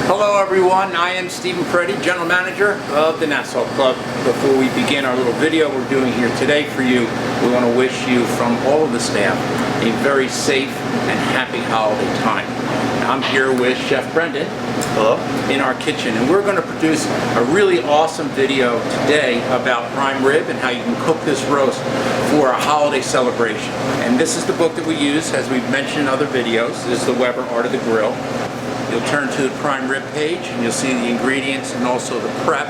Hello everyone, I am Stephen Peretti, General Manager of the Nassau Club. Before we begin our little video we're doing here today for you, we want to wish you from all of the staff a very safe and happy holiday time. I'm here with Chef Brendan. Hello. In our kitchen, and we're going to produce a really awesome video today about prime rib and how you can cook this roast for a holiday celebration. And this is the book that we use, as we've mentioned in other videos. This is the Weber Art of the Grill. You'll turn to the prime rib page and you'll see the ingredients and also the prep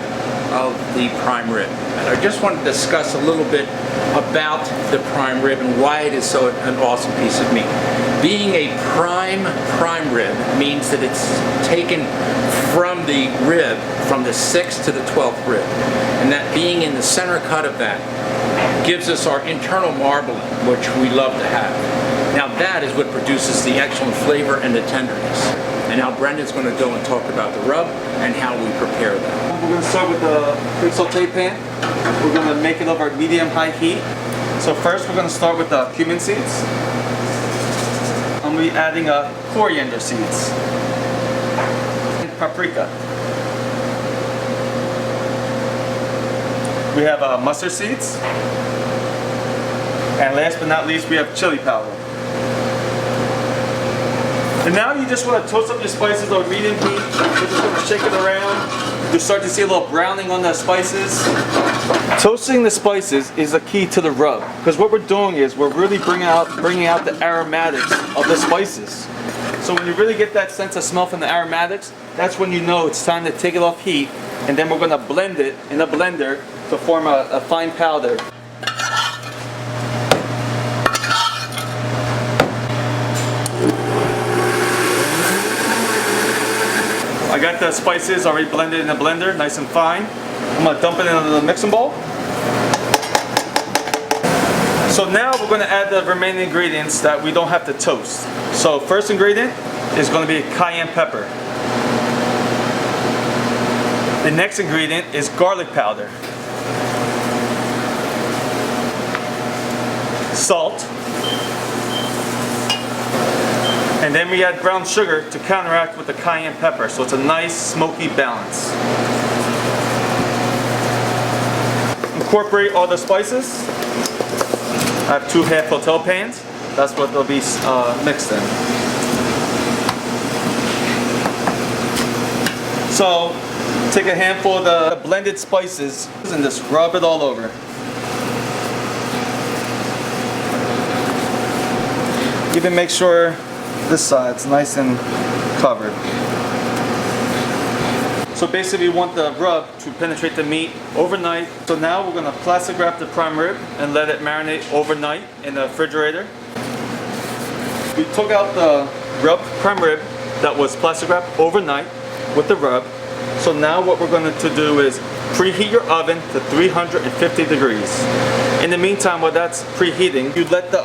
of the prime rib. And I just want to discuss a little bit about the prime rib and why it is so an awesome piece of meat. Being a prime rib means that it's taken from the rib from the 6th to the 12th rib. And that being in the center cut of that gives us our internal marbling, which we love to have. Now that is what produces the excellent flavor and the tenderness. And now Brendan's going to go and talk about the rub and how we prepare that. We're going to start with the quick saute pan. We're going to make it over medium-high heat. So first we're going to start with the cumin seeds. I'm going to be adding coriander seeds and paprika. We have mustard seeds. And last but not least we have chili powder. And now you just want to toast up your spices over medium heat. We're just going to shake it around. You start to see a little browning on the spices. Toasting the spices is the key to the rub, because what we're doing is we're really bringing out the aromatics of the spices. So when you really get that sense of smell from the aromatics, that's when you know it's time to take it off heat, and then we're going to blend it in a blender to form a fine powder. I got the spices already blended in the blender, nice and fine. I'm going to dump it into the mixing bowl. So now we're going to add the remaining ingredients that we don't have to toast. So first ingredient is going to be cayenne pepper. The next ingredient is garlic powder. Salt. And then we add brown sugar to counteract with the cayenne pepper, so it's a nice smoky balance. Incorporate all the spices. I have 2 half hotel pans. That's what they'll be mixed in. So take a handful of the blended spices and just rub it all over. Even make sure this side's nice and covered. So basically we want the rub to penetrate the meat overnight. So now we're going to plastic wrap the prime rib and let it marinate overnight in the refrigerator. We took out the prime rib that was plastic wrapped overnight with the rub. So now what we're going to do is preheat your oven to 350 degrees. In the meantime, while that's preheating, you let the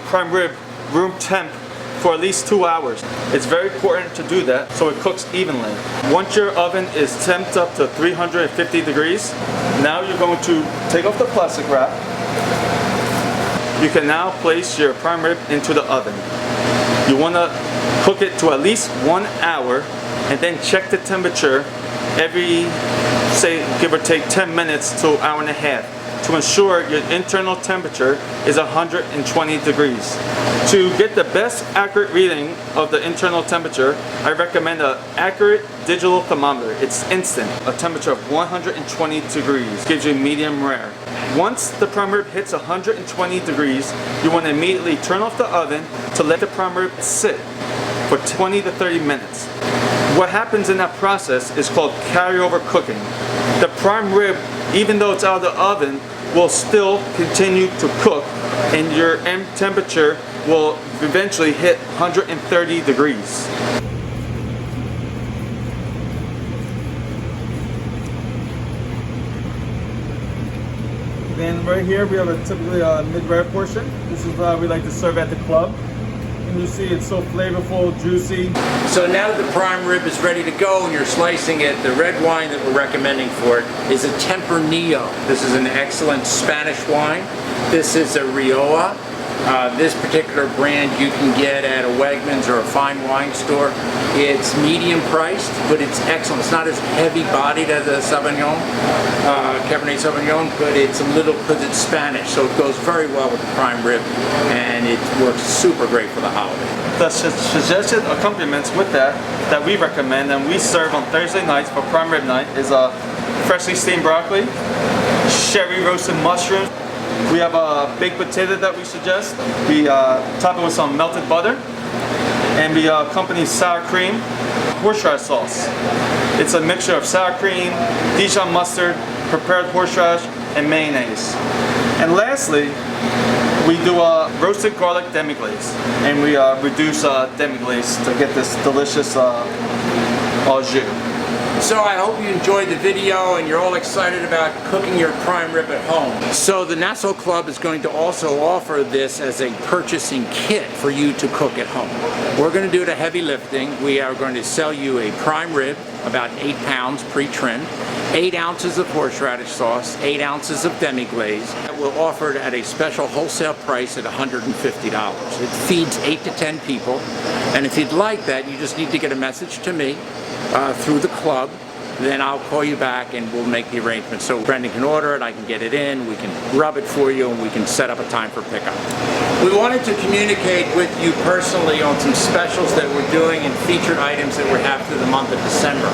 prime rib room temp for at least 2 hours. It's very important to do that so it cooks evenly. Once your oven is temped up to 350 degrees, now you're going to take off the plastic wrap. You can now place your prime rib into the oven. You want to cook it to at least 1 hour and then check the temperature every, say, give or take 10 minutes to an hour and a half to ensure your internal temperature is 120 degrees. To get the best accurate reading of the internal temperature, I recommend an accurate digital thermometer. It's instant. A temperature of 120 degrees gives you medium rare. Once the prime rib hits 120 degrees, you want to immediately turn off the oven to let the prime rib sit for 20 to 30 minutes. What happens in that process is called carryover cooking. The prime rib, even though it's out of the oven, will still continue to cook, and your end temperature will eventually hit 130 degrees. Then right here we have a typically mid-rare portion. This is what we like to serve at the club. And you see it's so flavorful, juicy. So now that the prime rib is ready to go and you're slicing it, the red wine that we're recommending for it is a Tempranillo. This is an excellent Spanish wine. This is a Rioja. This particular brand you can get at a Wegmans or a fine wine store. It's medium priced, but it's excellent. It's not as heavy bodied as a Sauvignon, Cabernet Sauvignon, but it's a little, because it's Spanish, so it goes very well with the prime rib, and it works super great for the holiday. The suggested accompaniments with that we recommend and we serve on Thursday nights for prime rib night is freshly steamed broccoli, sherry roasted mushrooms. We have a baked potato that we suggest. We top it with some melted butter, and we accompany sour cream, horseradish sauce. It's a mixture of sour cream, Dijon mustard, prepared horseradish, and mayonnaise. And lastly, we do a roasted garlic demi-glace, and we reduce demi-glace to get this delicious au jus. So I hope you enjoyed the video and you're all excited about cooking your prime rib at home. So the Nassau Club is going to also offer this as a purchasing kit for you to cook at home. We're going to do the heavy lifting. We are going to sell you a prime rib, about 8 pounds pre-trimmed, 8 ounces of horseradish sauce, 8 ounces of demi-glaze. We'll offer it at a special wholesale price at $150. It feeds 8 to 10 people, and if you'd like that, you just need to get a message to me through the club. Then I'll call you back and we'll make the arrangements. So Brendan can order it, I can get it in, we can rub it for you, and we can set up a time for pickup. We wanted to communicate with you personally on some specials that we're doing and featured items that we have through the month of December.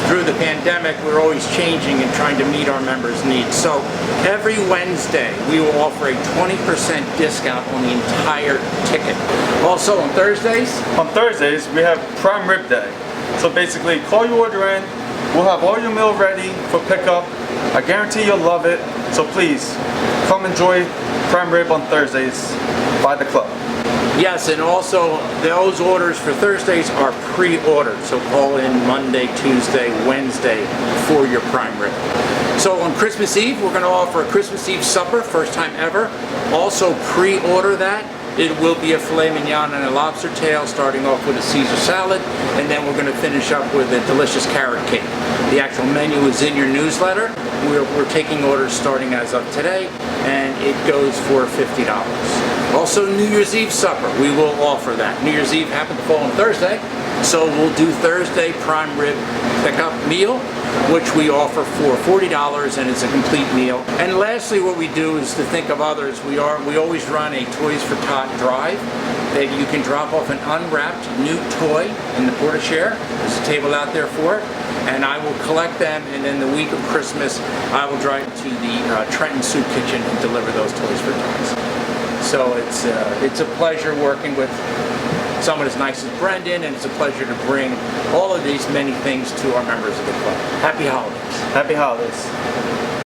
Through the pandemic, we're always changing and trying to meet our members' needs. So every Wednesday, we will offer a 20% discount on the entire ticket. Also on Thursdays? On Thursdays, we have prime rib day. So basically, call your order in, we'll have all your meal ready for pickup. I guarantee you'll love it, so please, come enjoy prime rib on Thursdays by the club. Yes, and also those orders for Thursdays are pre-ordered, so call in Monday, Tuesday, Wednesday for your prime rib. So on Christmas Eve, we're going to offer a Christmas Eve supper, first time ever. Also pre-order that. It will be a filet mignon and a lobster tail, starting off with a Caesar salad, and then we're going to finish up with a delicious carrot cake. The actual menu is in your newsletter. We're taking orders starting as of today, and it goes for $50. Also, New Year's Eve supper, we will offer that. New Year's Eve happened to fall on Thursday, so we'll do Thursday prime rib pickup meal, which we offer for $40, and it's a complete meal. And lastly, what we do is to think of others. We always run a Toys for Tot drive that you can drop off an unwrapped new toy in the porta-share. There's a table out there for it, and I will collect them, and in the week of Christmas, I will drive to the Trenton Soup Kitchen and deliver those Toys for Tots. So it's a pleasure working with someone as nice as Brendan, and it's a pleasure to bring all of these many things to our members of the club. Happy holidays. Happy holidays.